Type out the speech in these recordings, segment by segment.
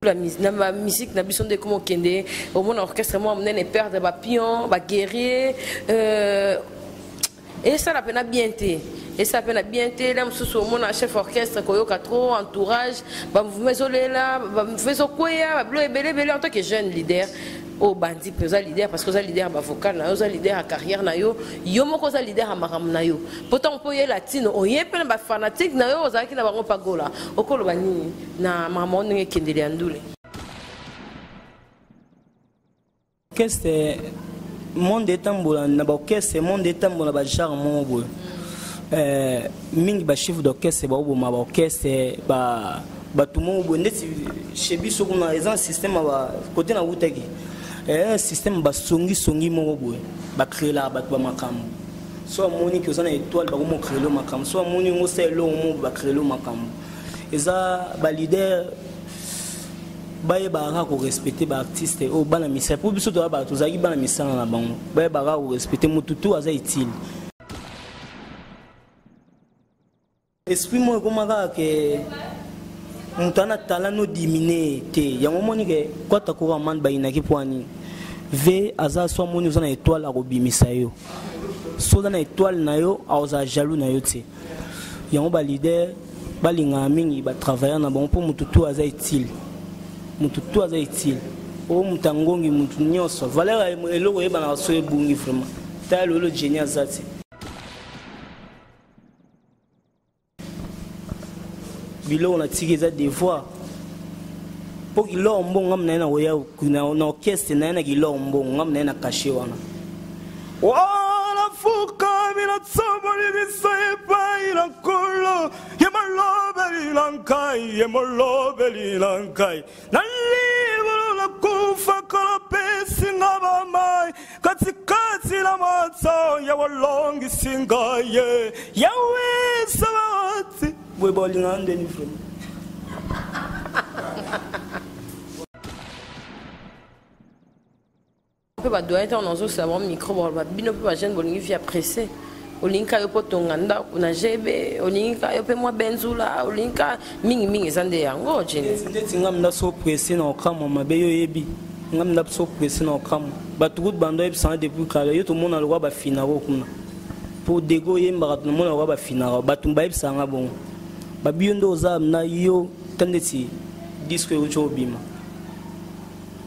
La musique, na bison de comment kende, au moins orchestre moi on est père de pion, guerrier, et ça la peine bien té. Et ça peine bien té, là sous au moins chef orchestre koyoka trop entourage, ba vous mesolé là, ba vous quoi ya, ba belé en tant que jeune leader. Oh bandi pesa leader parce que ça leader ba vocal na yo, ça leader à carrière na yo, yo moko ça leader à maram na yo. Pourtant on peut y latino, on y est plein ba fanatique na yo, za ki na bango pagola. Okolo bani na maman nge kendele andule. Qu'est-ce monde étambola na ba orchestre monde étambola ba genre mon boy. Mingi ba chef d'orchestre ba obo ma ba orchestre ba tout monde boy ndeti chez biso kuna un système ba côté na wutaki. Un système ba songi mo boy ba créer la ba makambo soit moni que ça na étoile ba mo créer le makambo soit moni ngo c'est lo mo ba créer le makambo eza ba leader ba yeba ko respecter ba artiste o bana misa pour biso to ba to zaki bana misa na bango ba yeba ko respecter mututu aza utile esprit mo ko maka ke mutana talent no diminuer te yango moni ke kwa ta ko man ba inaki poani ve aza so moni uzana étoile a robimisa yo so na étoile na yo aza jaloux na yo te yango ba leader ba linga mingi ba travailler na bon pour mututu aza utile mututu aza utile o mutangongi mutu nyoso valeur eloko yeba na so ebungi vraiment ta lolo génie azati bilo na tiki za devoir pour qu'il lombo ngam na oya na orchestre na ki lombo ngam na caché wana wala fuka mina tsoboli bisaye pa ila kolo yemolobeli lankai na libo la kufa kala pesi na bamai katikati la matso ya walongi singaye yawe sabati we bowling and then from on peut pas doit être en savoir micro ba bino peut pas jeune bolingi via pressé olinka yo potonganda una jebe olinka yo pe moi benzula olinka mingi zande yango jeni ndeti ngam na so pressé na okamo mabe yo yebi ngam na so pressé na okamo batu bando yeb sans depuis kala yo to mona lo ba finaro kuna pour dego yemba to mona lo ba finaro batu ba yeb sanga bon ba biondo za na yo tandeti disque yo chobima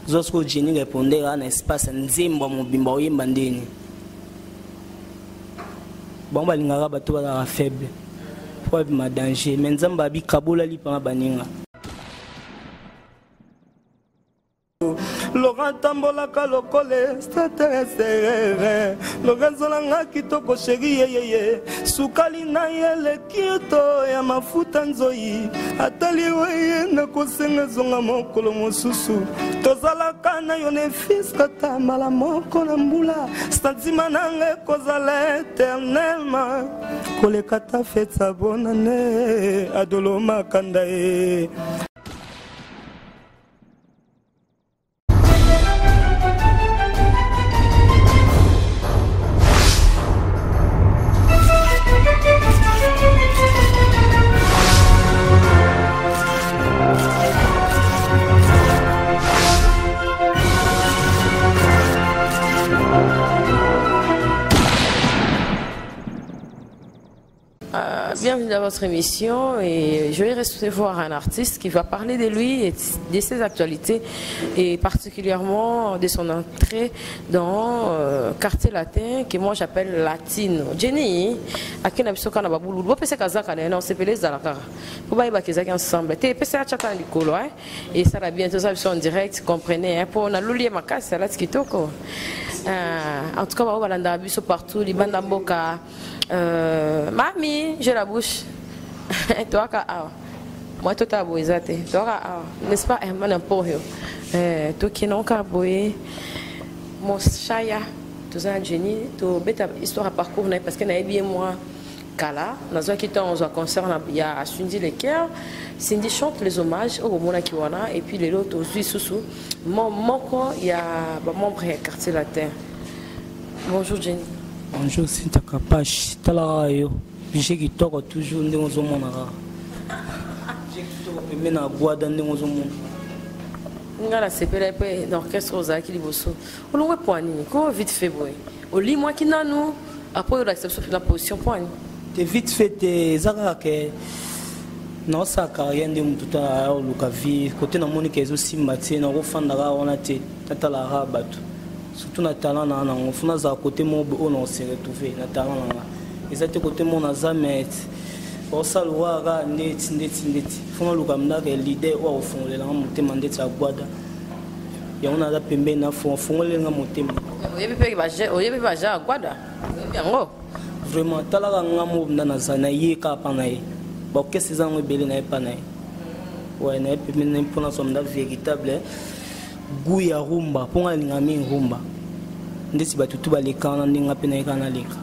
zosko jeni répondre na espace nzemba mobimba oyemba ndeni bon balingaka bato bazala faible po abima danger mais nzambe abikabola lipanga baninga Laurent tambolaka lokole statere Lorenzo langa kitoko sheri yeye sukali na yele kito ya mafuta nzoi atali weye na kosenga zonga mokolo mosusu tozalaka na yo ne fiska tambala moko na mbula statima nange kozala éternellement koleka ta fete bonane adolo makanda e Bienvenue dans votre émission et je vais recevoir un artiste qui va parler de lui et de ses actualités et particulièrement de son entrée dans quartier latin que moi j'appelle Latino. Jenny, à qui n'a pas na babulu, vous pensez kazaka non c'est pelé zalaka. Pour ba ibaki ensemble. Te pensez à chata likolo et ça va bientôt ça en direct, comprenez pour on a luli makasi là kitoko. En tout cas on va landa biso partout, li banda mboka Mami, j'ai la bouche. Toi, moi, tout à boisate. Toi, n'est-ce pas, un peu. Toi qui n'as qu'à boire, mon chaya, tout ça, Jenny, tout bête histoire à parcours, parce que n'a bien moi, Kala, dans un qui on a concert, il y a Cindy Lecker, Cindy chante les hommages au Mona Kiwana, et puis les autres aussi sous mon coin, il y a membre du quartier latin. Bonjour, Jenny. Bonjour, c'est ta capache. Tu as la yo. J'ai qui toque toujours dans mon ara. J'ai qui toque même na bois dans mon monde. ngala sepela pe d'orchestre ozaki liboso olongwe poani ko vite fait boy oli moi qui nanu après l'acceptation de la position poani te vite fait te zaka ke non ça carrière de mututa oluka vie côté na moni kezo simba te na rofanda ga ona te tata la rabatu surtout na talent na na ngofuna za côté mo on se retrouver na talent na ezate côté mo na zamet osala wara ndeti funa luka mndaka leader wa ofungolela motema ndeti agwada yaona za pembeni na fungolela motema oyebi pe baja agwada yango vraiment talaka ngamo ndana zana yeka pa na ye bakese zango ebele na ye pa na ye ouais na ye pembeni mpona somda véritable goût ya rumba mpo nga linga mingi rumba ndeti bato tu balekana ndenge mpe na ye kana leka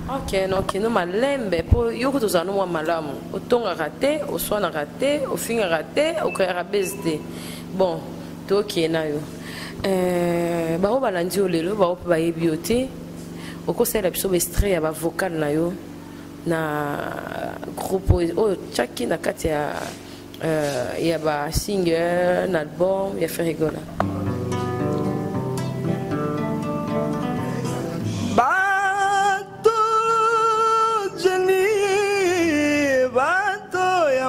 ok donc no malembe po yoko tozala no mwa malamu otongaka te oswanaka te ofingaka te okreaka bese te bon tokee na yo bango balandi yo lelo bango mpe bayebi yo te okosalela biso baextrait ya bavocal na yo na groupe oyo tiaki na kati ya basingle na album ya ferigola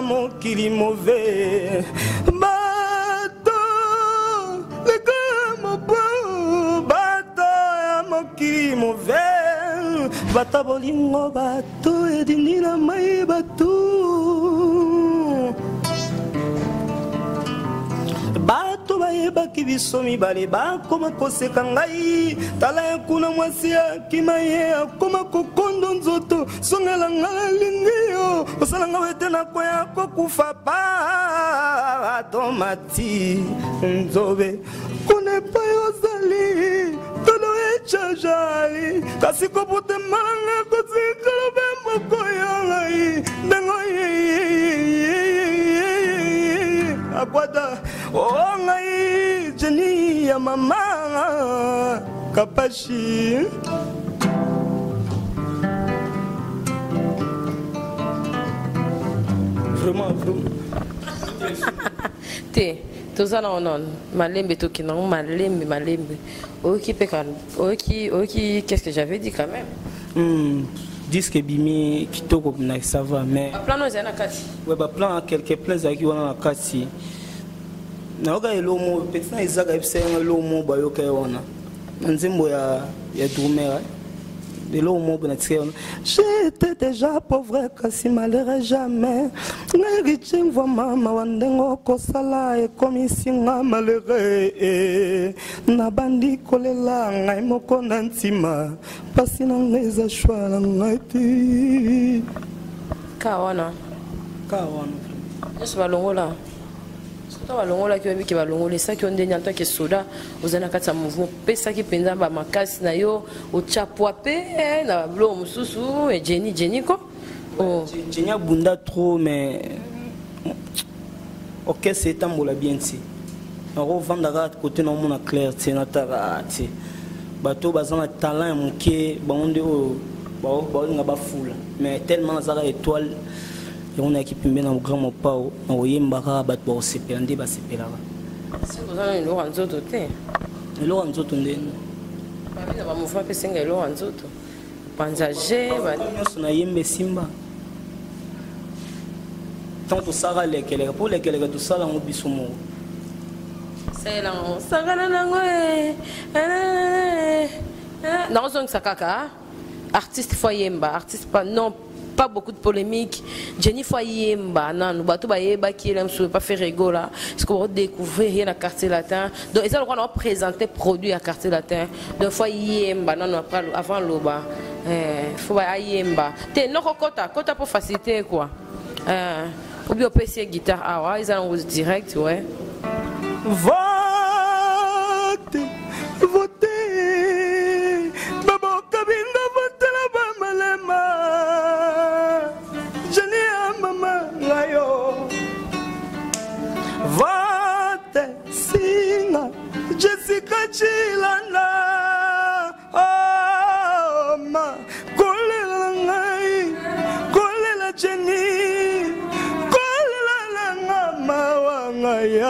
mokili mauvais bato lekomobo bato ya mokili mauvais bata bolingo bato edindi na mai bato bato bayebaki biso mibale bakoma koseka ngai tala ya kuna mwasi akima ye akoma kokondo nzoto songela ngai lingi yo osala ngai ete nakoya kokufa pa tomati nzobe kuna epai ozali tolo echajali kasi koputemanga kosikalobe moko yo ngai ndengo akwada oh ngai jeni ya mama kapashi vraiment te tozala onon malembe tokinango malembe oyoki mpe oyoki qu'est-ce que j'avais dit quand même disque bimi kitoko na ça va mais plan ezali na kati ouais ba plan quelques plans ezalaki wana na kati nayoka elomo petit na ezaka ebisenga elomo bayoka wana na nzembo ya drumer elomo bona tika wana j'étais déjà pauvre kasi malheureux jamais ngaki voix mama wandengo kosala ekomisinga malheureux na bandi kolela ngai moko na ntima pasi na ngai eza shwa na ngai te ka wana nyonso balongola soto balongola ki oyebiki balongola esaki yo ndeni antake soda ozali na kati ya mouvement opesaki mpenza bamakasi na yo otyapwa mpe na bablo mosusu jeni ko jeni abunda trop mais orchestre etambola bien ti nakovandaka kote na omona clair te nataka te bato baza na talent ya moke bango nde oyo baolinga bafula mais tellement nazaka étoile yango nayaki pembe na grand mopao nakoyembaka bato bakosepela nde basepelaka ozana eloko ya nzoto te eloko ya nzoto ndeni babina bamouvement mpe esenga eloko ya nzoto panzage nyonso nayemba esimba ntango tosala lekeleka mpo lekeleka tosala yango biso moko sayelango sangana nango nakozongisa kaka artiste fo yemba artiste pas beaucoup de polémiques. Jenny Foyemba, non, bateau baïeba qui est sur pas faire rigola. Ce qu'on va découvrir dans le quartier latin. Donc ils ont présenté produits à quartier latin. Donc Foyemba, non, avant l'oba. Faut Foyemba. T'es non kota pour faciliter quoi. Ou bien PC guitare, ah ouais, ils ont direct, ouais. Vote. Babo kabinda vote la bamalema. Vote singa Jessica Chilanda oh ma kolela ngai kolela Jenny kolela nga mawa ngai ya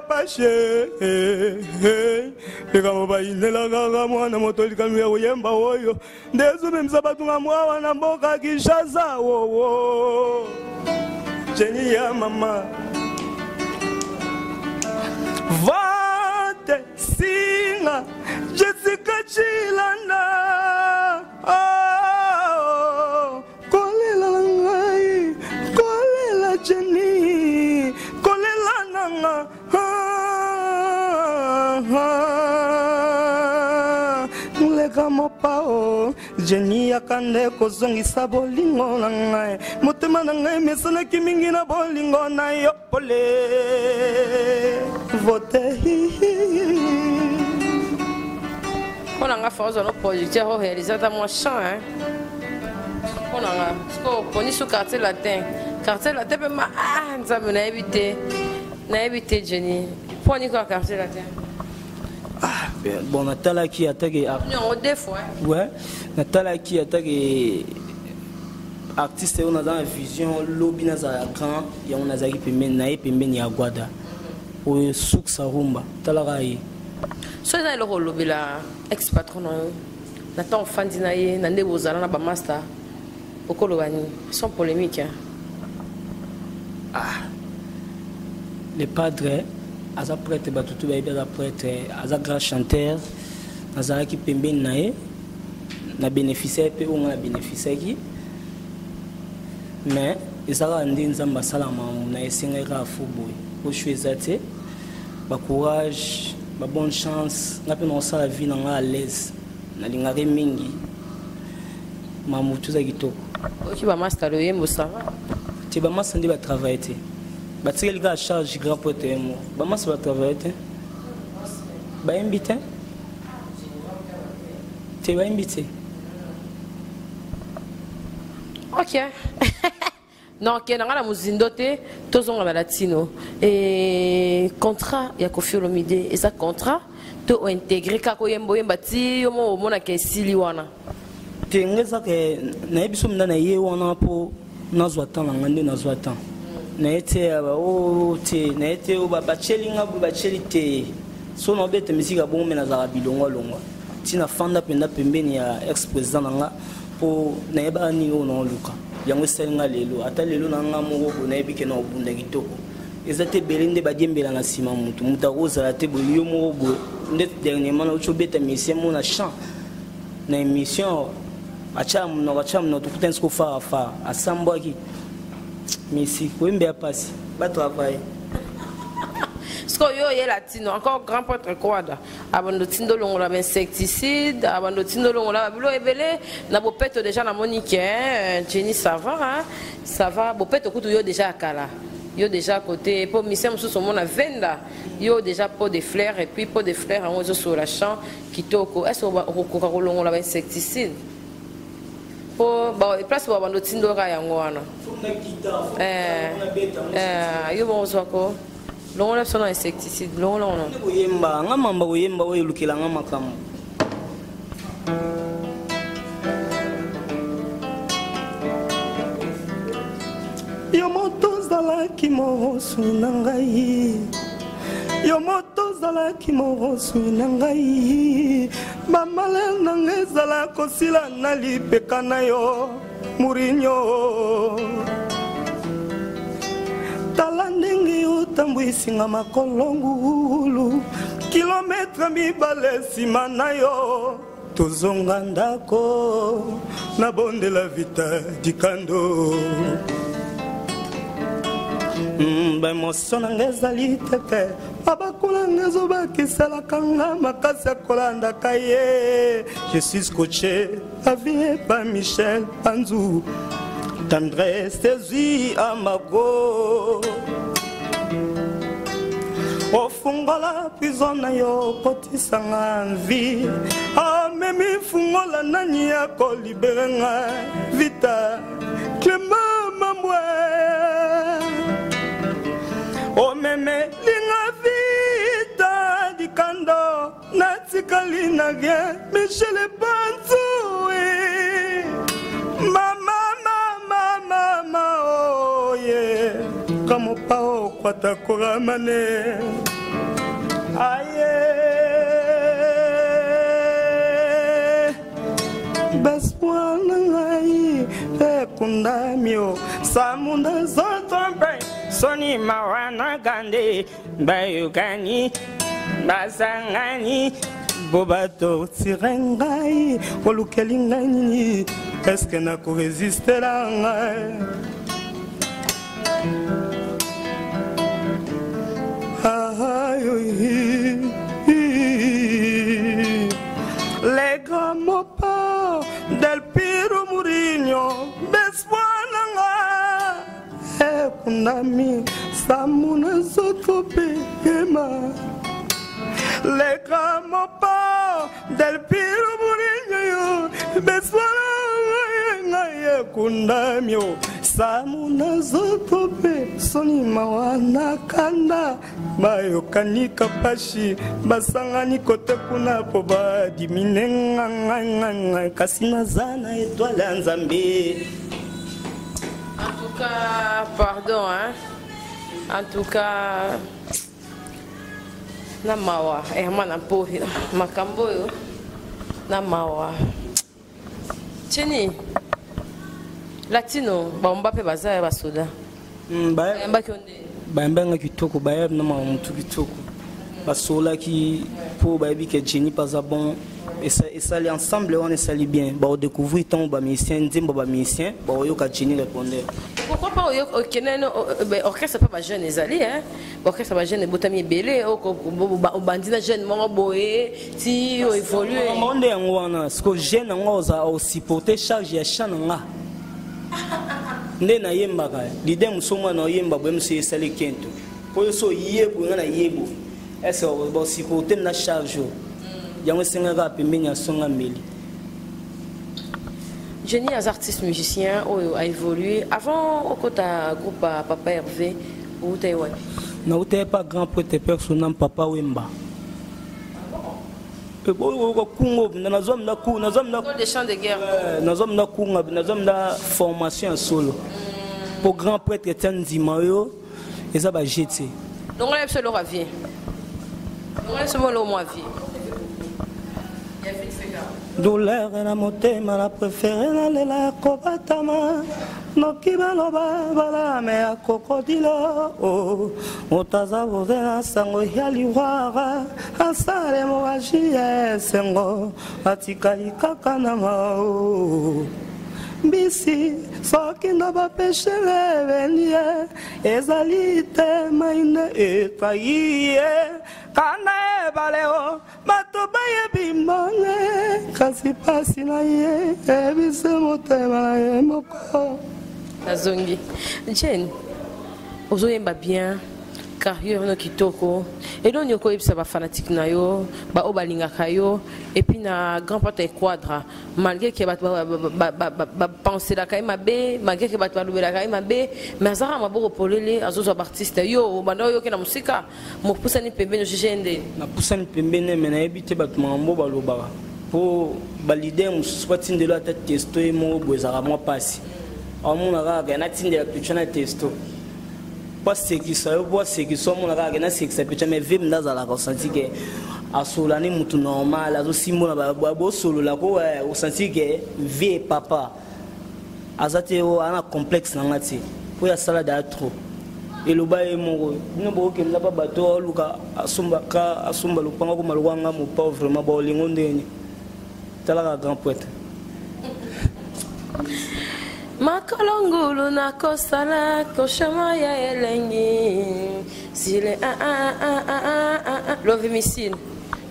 pashe Lika moba inela gaga mwana moto lika nuya uyemba oyo Ndezu memza batunga mwawa na mboka kishaza wowo Jenny ya mama Vate singa Jessica Chilanda Kolela langai Kolela Jenny Kolela nanga Leka mopao Jenny yakande kozongisa bolingo na ngai Motema na ngai mesana kimingi na bolingo na yo pole Vote On a fait un producteur au réalisateur mon chant hein. On a poni sous quartier latin peut ma ça me n'a évité Jenny poni quoi quartier latin bon Natala qui attaque non deux fois ouais Natala qui attaque artiste on a dans la vision lobby na za grand ya on a za pembeni ya gwada o suksa rumba talagai so za le lobby la ex patron na tant fan dinaye na ndebo zala na ba master okolo bani sans polémique hein. Le padre aza prêtre batutu ba ibe prêtre aza grand chanteur aza ki pembeni nae na bénéficiaire pe on a bénéficiaire qui mais ezala ndi nzamba salama na esenga ka fuboy o choisate ba courage ba bonne chance ngape no sala vie na nga à l'aise na lingare mingi mamutu za kitoko oki ba master le yembo ça va ti ba master ndi ba travailler ba tire le charge grand pote mo ba master ba travailler ba invité ti ba invité OK non que na ngala muzindo te tozonga ba latino et contrat ya Koffi Olomide et ça contrat to intégrer ka ko yembo yemba ti yo mo mona ke sili wana te ngeza ke na ebiso mna ye wana po nazwa tan na ngande nazwa tan na ete o te na ete o ba chelinga bu ba chelite so no bete misika bon mena za bilongo longo tina fanda penda pembeni ya ex president nga po na eba ni o no luka yango selinga lelo ata lelo na nga mo ko na ebike na obunda kitoko ezate belende ba diembela na sima mutu mutakoza la te bolio mo bo ndet dernièrement na ucho beta mission mo na champ na émission acham no tukuten sko fa asambo ki merci wembe apasi ba travail sko yo ye latino encore grand prêtre kwada abando tindo longola ba insecticide abando tindo longola bilo ebele na bopeto déjà na monique hein Jenny ça va hein ça va bopeto kutu yo déjà akala yo déjà côté pour mission sous son na venda yo déjà pot de fleurs et puis pot de fleurs en ozo sur la champ kitoko est-ce ko longola ba insecticide po ba place ba bando tindo ka yango wana yo bon zako longola sona insecticide longola ono yemba nga mamba yemba we lukela nga makamu yo moto zalaki mosu na ngai yo moto zalaki mosu na ngai bamale na ngai zala kosila na lipeka na yo murinyo tala ndenge otambwisinga makolongulu kilometre mibale nsima na yo tozonga ndako na bonde la vita dikando baemotion na nga ezali tete babakula nga ezobakiselaka nga makasi ya kolandaka ye je suis scotché avie pa Michel Panzu tendresse ezwi amago ofungola prison na yo kotisanga nvi amemi fungola nani ya kolibere nga vita Clément Mambwe omeme linga vita dikando natikali na bien Michel Panzu mama oh yeah kamo pao kwata koramane aye beswana ngai ekundamio samunda zotombe soni mawana gande bayugani basangani bobato tirengai olukelingani eske nako resistera ngai le grands pas del Piro Mourinho beswananga ekundami samuna zotope ema le grands pas del Piro Mourinho beswananga ekundami samuna zotope soni mawana kanda bayokani kapashi basangani kote kuna po badiminenga kasi nazana étoile ya Nzambe. En tout cas, pardon, hein. En tout cas, na mawa, mana po makambo yo na mawa. Cheni Latino, Mbappé baza ba soda. Mbappé onde. Bambanga kitoko bayab na mamutu kitoko. Basola qui pour baby que Jenny pas bon et ça ensemble on est bien. Ba découvrir tant ba musicien, ndimbo ba musicien, ba yo ka Jenny répondait. Pourquoi pas au Kenya orchestre pas ba jeune ezali hein. Orchestre ba jeune botami belé au bandina jeune mo boé ti évoluer. Monde ngwana ce que jeune ngoza au supporter charge ya chananga. Nde na yemba ka lide musoma na yemba bwe mse esale kento po so yebo na yebo ese bo supporter na charge yango senga ka pembeni ya songa meli. Jenny as artiste musicien a évolué avant au kota groupe Papa Hervé ou Taïwan. Na uté pas grand poète personnel Papa Wemba. Des chants de guerre. Nous avons la formation en solo. Pour grand prêtre Etienne Dimayo, ils ont jeté. Donc on a seul au ravier. On a seulement le mois vie. Douleur et la motema la préférée la kobatama. Nokibaloba bala me a crocodilo o otaza vodena sango yaliwara asare mo ajie sengo atikali kakana mao bisi sokinda ba peshele venie ezalite maine etaiye kana baleo matobaye bimone kasi pasi na ye ebise motema na ye moko Nazongi. Jen, ozoyemba bien, carrière no kitoko. Et donc yoko yebisa ba fanatique na yo, ba obalinga kayo, et puis na grand porte quadra. Malgré que ba penser la kay mabe, malgré que ba lubela kay mabe, mais azara maboko polele azozo artiste yo, banda yo ke na musika, mo pusa ni pembe no jende. Na pusa ni pembe ne mena ebite ba tumambo ba lobara. Po ba leader mususpati ndelo ata testo e mo bozara mo pasi. On a gagné la petite testo. Pas ce qui soit, pas ce qui soit, on a gagné ce qui s'appelle mais vim dans la ressenti que à solani mutu normal, à aussi mon abo solo la ko au senti que vie papa. Azate o ana complexe na ngati. Pour ya sala da trop. Et le bail mon no bo ke na ba bato luka asumba lupanga ko malwanga mo pauvre ma ba lingonde ni. Tala grand poète. Makalongulu na kosala koshama ya elengi sile love missile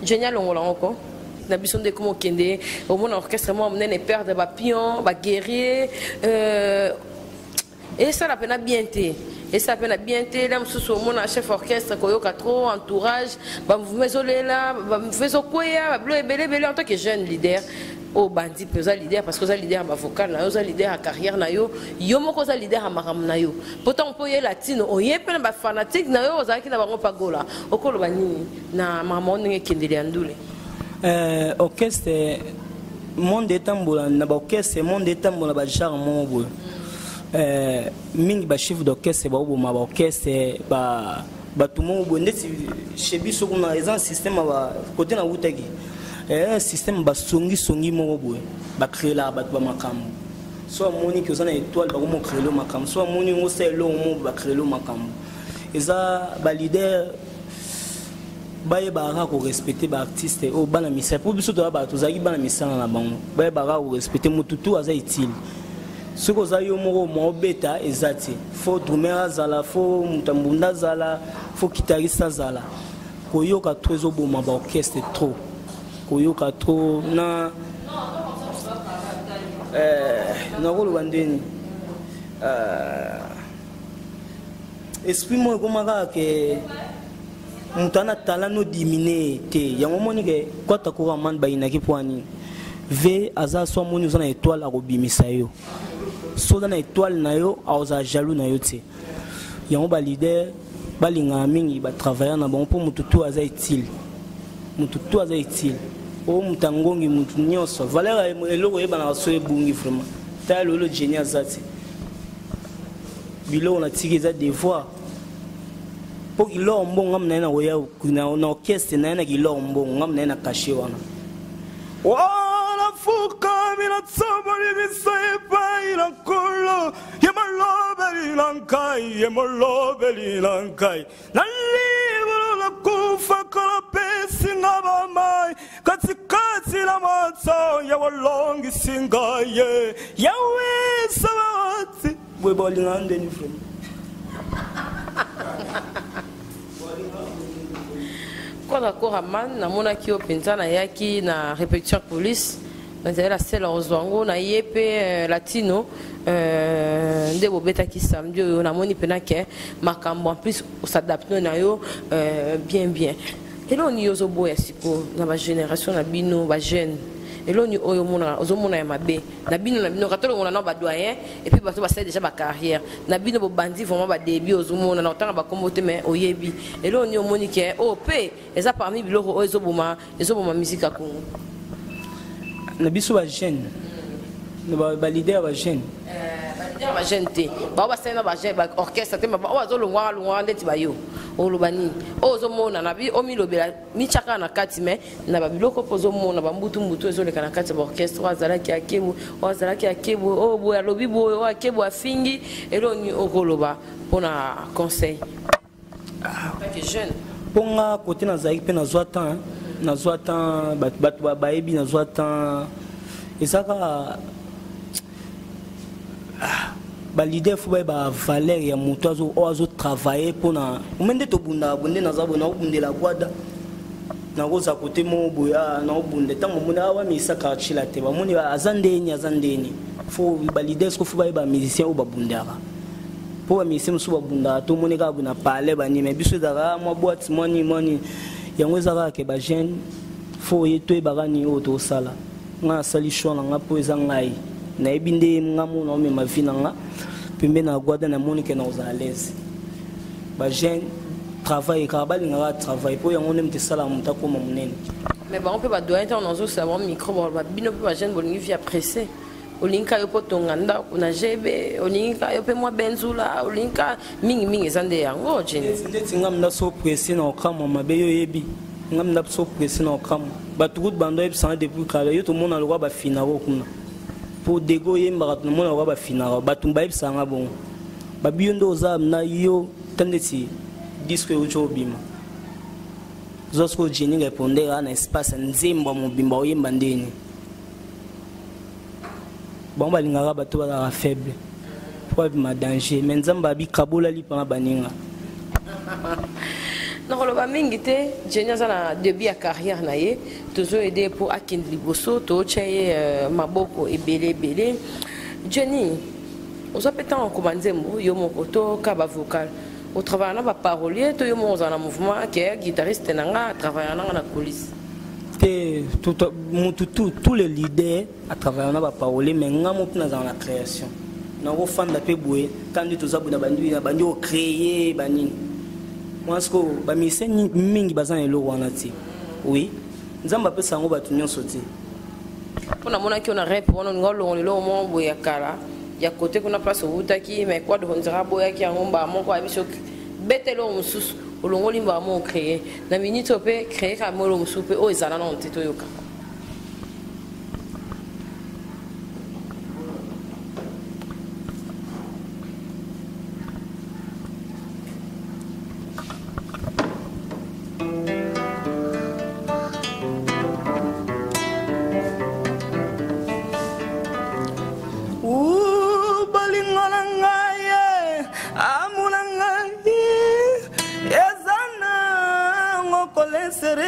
génial longola encore na biso de comme kende au mon orchestre moi mnene père de bapion ba guerrier et ça la peine bien té et ça peine bien té là mususu mon chef orchestre koyoka trop entourage ba mvezolela ba mvezo koya ba blo ebele en tant que jeune leader au bandi pesa leader parce que ça leader ma vocal na yo ça leader à carrière na yo yo moko ça leader à maram na yo pourtant on peut y latino o yepe na ba fanatique na yo ozaki na bango pagola okolo bani na maman ndenge kendele andule orchestre monde etambola na ba orchestre monde etambola ba genre mo mingi ba chef d'orchestre ba obo ma ba orchestre ba bato mo bonde chez biso kuna eza système ba côté na wutaki un système ba songi mo boye ba créer la bato ba makambo so amoni ki ozana étoile ba mo créer le makambo so amoni ngo selo mo ba créer le makambo eza ba leader baye bara ko respecter ba artiste o bana misa pour biso to ba to zaki bana misa na bango baye bara ko respecter mututu aza utile ce que ça y est mo beta ezati faut drummer zala faut mutambunda zala faut guitariste zala koyoka trezo boma ba orchestre trop koyoka trop na rolo bandeni esprit mo komaka ke mutana talent no diminuer te ya momoni ke kwata ko man ba inaki poani ve aza so moni uzana étoile akobimisa yo so dans étoile na yo aoza jaloux na yo te yango ba leader balinga mingi ba travailler na bon pour mututu aza utile o mutangongi mutu nyoso valeur eloko yeba na so ebungi vraiment ta lolo génie zati bilo na tiki za devoir pour ilo mbongo ngam na oya na orchestre na kilo mbongo ngam na caché wana wala fuka mina tsabari misaipa ila kolo yemolobeli lankai na libro la kufa kala pesi ngaba mai katikati la matso ya walongi singaye yawe sabati we bolinga ndeni from Quand d'accord à man na mona ki openta na yaki na répétition police na la celle en zwango na yepe latino ndebo beta ki samedi na moni pena ke makambo en plus s'adapte na yo bien et là on y ozo boya siko na ba génération na bino ba jeune et là on y oyo mona ozo mona ya mabe na bino katolo mona na ba doyen et puis bato ba c'est déjà ba carrière na bino bo bandi vraiment ba début ozo mona na tanga ba kombote mais oyebi et là on y omoni ke op eza parmi biloko ozo boma musique a Congo na biso ba jeune ba leader ba jeune ba jeune te ba sena ba jeune ba orchestre te ba ozo longwa ndeti ba yo olobani ozo mona na bi omilobela mi chaka na kati me na ba biloko pozo mona ba mbutu ezo leka na kati ba orchestre wazala ki akebu o bo ya lobi bo o akebu afingi elo ni okoloba pona conseil que jeune ponga côté na zaiki pe na zwa temps bat ba ebi na zwa temps ezaka ba leader faut ba valeur ya mutu azo travailler pour na umende to bunda bunde na zabo na bunde la kwada na goza côté mo boya na bunde tango mona wa misa ka chila te ba moni azandeni faut ba leader faut ba musicien ou ba bundara pour ba musicien so ba bunda to moni ka buna parler ba ni mais biso dara mo boîte money yango ezaka ke ba jeune faut yeto e bagani o to sala nga sali shona nga po ezangai na ebinde ngamu na me ma vie nga pembe na gwada na monique na aux à l'aise ba jeune travail ka balinga travail po yango ne mtesala mutako monene mais ba on peut ba doit être en ozo savoir micro ba bino pe ba jeune bolingi via pressé olinka yo potonganda kuna jebe olinka yo pe moi benzula olinka mingi ezande yango jeune ndeti ngam na so pressé na okama mabe yo yebi ngam na so pressé na okama ba tout bando yeb sans depuis kala yo to mona lo ba finalo kuna pour dégoyer mbarat no mona ba finalo ba tumba yeb sanga bon ba biondo za na yo tandeti disque ucho bima zosko jini répondre na espace nzemba mobimba oyemba ndeni bon balingaka bato bazala faible po abima danger mais nzambe abikabola lipanga baninga nakoloba mingi te Jenny aza na début ya carrière na ye tozo aider pour akende liboso tootya ye maboko ebele Jenny oza pe ntango okoma nzembo yo moko toka bavocal otravaille na baparolier to yo moko oza na mouvement ke guitariste na nga travaille nanga na colise tous les leaders à travers la parole mais ngamo pina dans la création na go fanda pe boye quand tu zabu na bandi o créer bani moi ce que ba mise mingi bazan elo wana ti oui nzamba pe sango batu nyonso ti pona mona ki ona rep ona ngolo lo mo boya kala ya côté kuna place utaki mais quoi de honzara boya ki ngomba moko abiso betelo mususu olongo limba mo créer na minute pe créer ka molo musupe o ezala na ntito yoka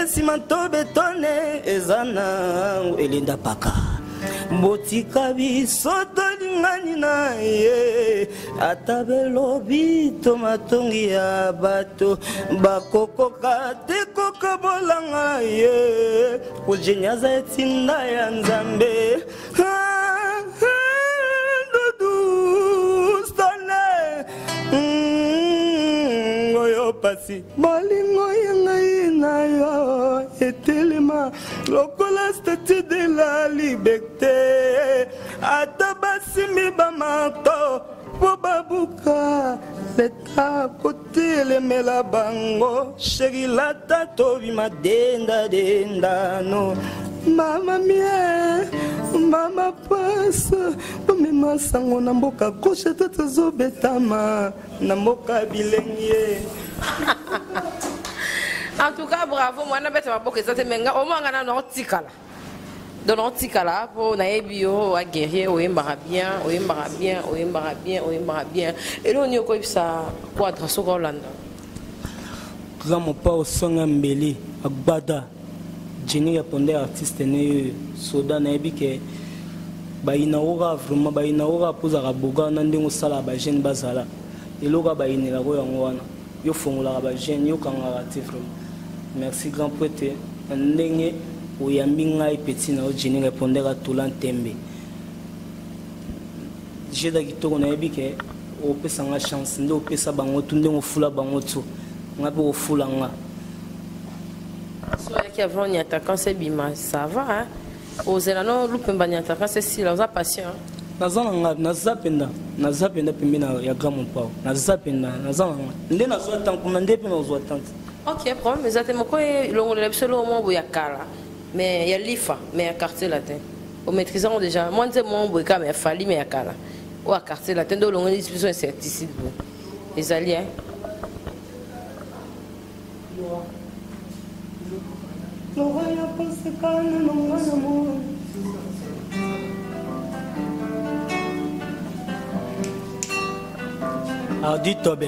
Simanto betone ezana elinda paka botika bisoto lingani na ye atabelobi tomatongi ya bato bakokoka te koka bolanga ye kujenyaza etinda ya nzambe pasi balingo yangai na yo etelema lokola statue de la liberté atabasimi bamato po babuka leta kotelemela bango sherilata tobima denda no mama mie mama pasa omema sango na mboka koshe tatazobetama na mboka bilenge. En tout cas, bravo, moi, je ne sais pas si c'est mais au moins, on a un article. Dans l'article, pour naebio, à guerrier, on embara bien. Et là, on y a quoi ça pour être sur Hollande. Quand mon père au son embelli, à Bada, Jenny répondait artiste né soda naebi que bainaora vraiment bainaora pour araboga nandingo sala ba jeune bazala. Et là, bainela ko yango yo fongola ba jeune yo kanga vraiment. Merci grand poète. Ndenge oyambinga petit na Jenny répondait à tout l'entembe. J'ai d'agito na yebi que o pesa nga chance ndo pesa bango tunde mo fula bango tu ngabe o fula nga. So qui avant ni attaquant c'est bima ça va hein. Ozela no lupemba ni attaquant c'est si la patient. Nazanga nazapenda pembina ya gamu pao. Nazapenda nazanga nde nazwa tanku nde pe nazwa tanku. Ok, problème, mais attends, pourquoi l'on est absolument au Yakala, mais il y a l'IFA, mais il y a quartier latin. Au maîtrisant déjà, moi je dis mon boika, mais il fallait mais Yakala. Ou à quartier latin, donc l'on est disposition insecticide. Les alliés. Adi Tobe.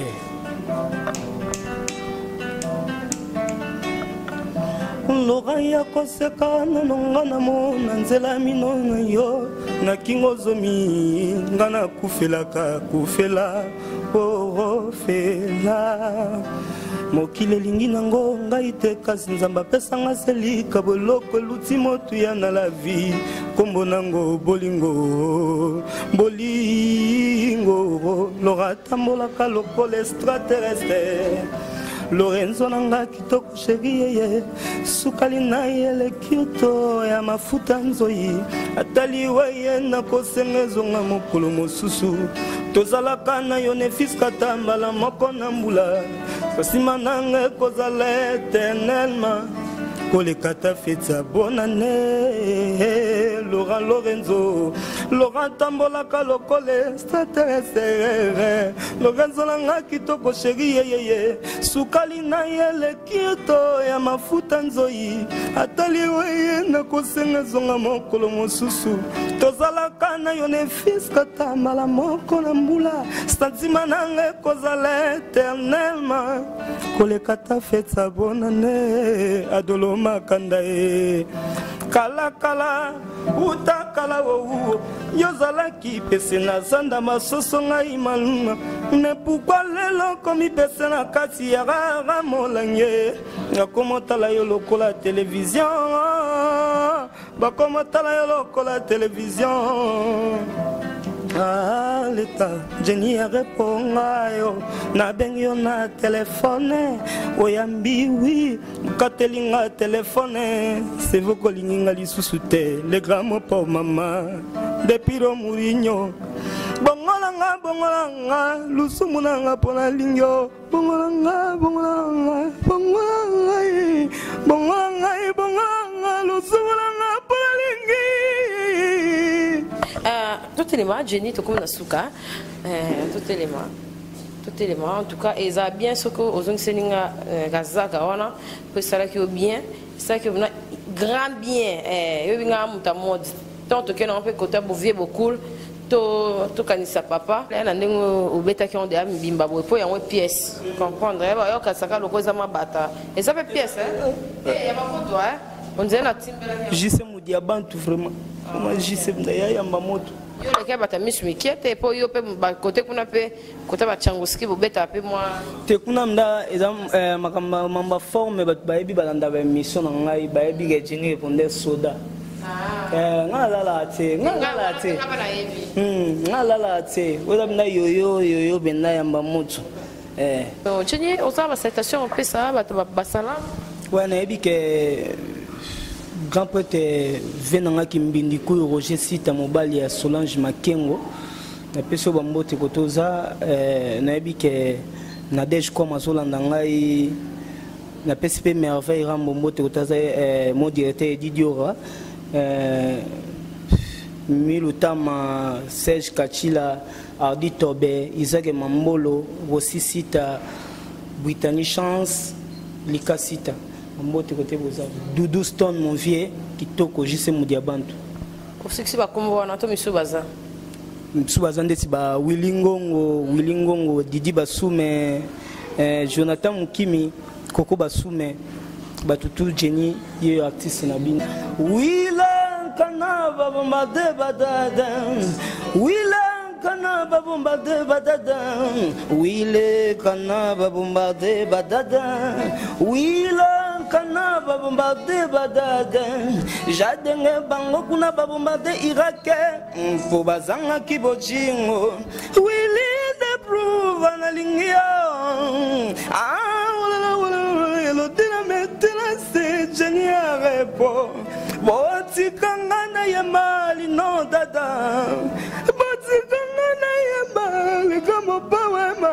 Loga ya koseka nonga na mona nzela minona yo na kingo zomi ngana kufela oh fela mokile lingi nango ngai te kasi nzamba pesa nga selika boloko luti motu ya na la vie kombo nango bolingo loga tambolaka lokola extraterrestre Lorenzo nanga kitoko chérie sukali na yele kyoto ya mafuta nzoi atali weye na kosengezo nga mokolo mosusu tozalaka na yo ne fiska tambala moko na mbula sasima nanga kozala éternellement kolekata feta bonane Laurent Lorenzo Laurent tambolaka lokole extraterrestre Lorenzo nanga kitoko chérie yeye sukali na yele kyoto ya mafuta nzoi atali weye na kosenga zonga mokolo mosusu tozalaka na yo ne fiska tambala moko na mbula santima nanga kozala éternellement kolekata feta bonane adolo makanda kala utakala wo yozalaki pese na zanda masoso ngai maluma ne pourquoi lelo komi pese na kati ya rara molange nakomotala yo lokola télévision bakomotala yo lokola télévision. Ah, l'état, Jenny répond à yo, na bengi yo na téléphone, oyambi oui, katelinga téléphone, c'est vous kolinga li susute, le grand pour maman, depuis le Mourinho, bongolanga lusumunanga pona lingyo bongolanga lusumunanga pona lingi. Tout élément Jenny to comme nasuka tout élément en tout cas et ça bien ce que aux seninga gazaka wana que ça qui bien ça qui na grand bien yo binga muta mode tant que on peut côté bouvier beaucoup to kanisa papa là ndengo obeta ki on de mbimba bo po ya one pièce comprendre ba yo kasaka lokoza mabata et ça fait pièce et ya mafoto on dirait la timbela jise mudia bantu vraiment moi jise mdaya ya mamoto yo le ka bata misu mikiete po yo pe ba côté kuna pe côté ba changuski bo beta pe moi te kuna mda eza makamba mamba forme ba baebi balanda ba mission na ngai baebi ke jini répondre soda ngala te oza bina yoyo benda yamba moto Jenny osala ba citation on peut ça ba salam ouais nayebi ke grand prêtre venanga kimbindi ku Roger Sita mobali ya Solange Makengo na peso bambote kotoza nayebi ke Nadège comme azolanda ngai na PSP merveille rambo mbote kotoza mon directeur Didiora Milutama Serge Kachila Ardi Tobe Isaac Mambolo Rossi Sita Brittany Chance Lika Sita Mbote côté boza Doudou Stone mon vieux kitoko jise mudiabantu pour ce qui va comme wana to misubaza ndeti ba Willingongo Didi Basume Jonathan Mukimi Koko Basume Batutu Jenny ye artiste na bina Wila kanava bombarde badada Wila kanava bombarde badada Wile kanava bombarde badada Wila kanava bombarde badada Jadenge bango kuna bombarde Irake Mpo bazanga kibochingo Wili de prouva na lingio Elodina metela se Jenny arepo Botikanga na yamali no dada Botikanga na yamali kama pawema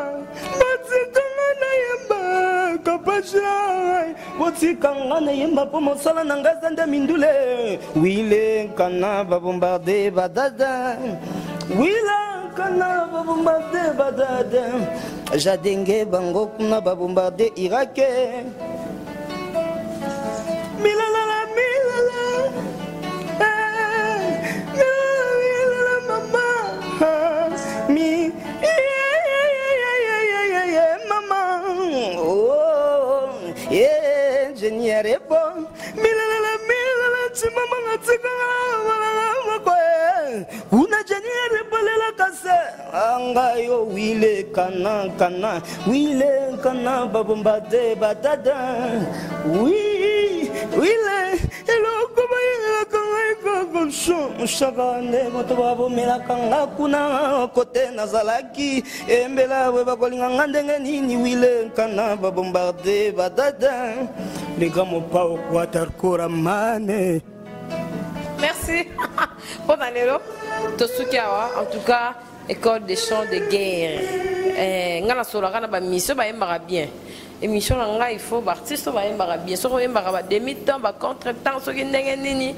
Botikanga na yamali kapashai Botikanga na yamali pomo sala nangaza nda mindule Wile kana babombarde badada Wila kana babombarde badada Jadenge bango kuna babombarde Irake Milala mama mi mama oh yeah Jenny arepo milala chimama ngatsika una Jenny arepo lela kase angayo wile kana babombade badada wile eloko bayela kanga ko shagane moto babo mela kanga kuna kote nazalaki embela we bakolinga ndenge nini wile kana babombarde badada les grands mots pas au Waterkora mane. Merci pour Danilo Tosukiawa en tout cas école des chants de guerre ngana sola kana ba mission ba yembara bien émission nga il faut artiste ba yembara bien so yembara ba demi temps ba contre temps so ndenge nini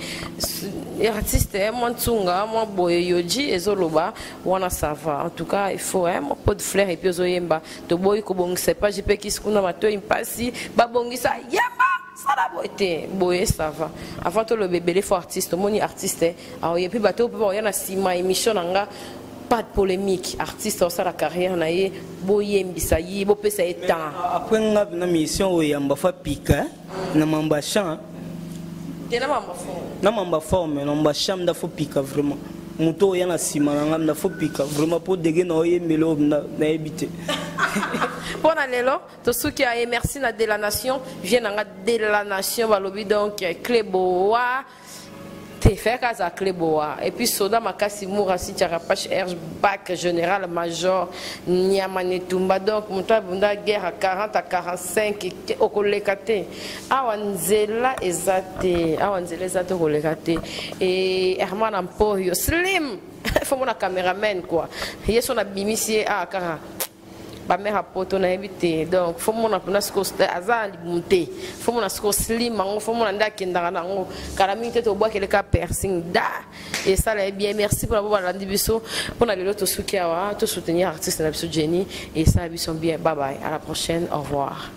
artiste mon tsunga mon boye yoji ezoloba wana ça va en tout cas il faut mon pot de fleurs et puis ozoyemba to boy ko bongisa pas je peux kiskuna mato impasi ba bongisa yemba ça beauté boye ça va avant tout le bébé les faux artistes moni artiste alors et puis bateau peut y en a sima émission nga pas de polémique artiste ça la carrière na ye boyembisa yi bo pesa etan après nga na mission o yamba fa pika na mamba chant na mamba forme na mamba chant da fo pika vraiment muto ya na sima nga na fo pika vraiment pour dege na oyembelo na ebité. Bon alelo to suki a merci na de la nation vient nga de la nation balobi donc Cléboa te faire casa cleboa et puis soda makasi mourasi tcharapache erge bac général major Niamane Tumba donc monta bunda guerre à 40 à 45 okolekate awanzela ezate okolekate et Herman Amporio slim faut mon caméraman quoi yeso na bimisi a kara ba mère poto na éviter donc faut mon na sko azali monter faut mon sko slim faut mon nda kindanga nango karamite to bois keleka piercing da et ça là bien merci pour avoir rendu biso pour na lelo to soutenir artiste na biso Jenny et ça biso bien bye bye à la prochaine au revoir.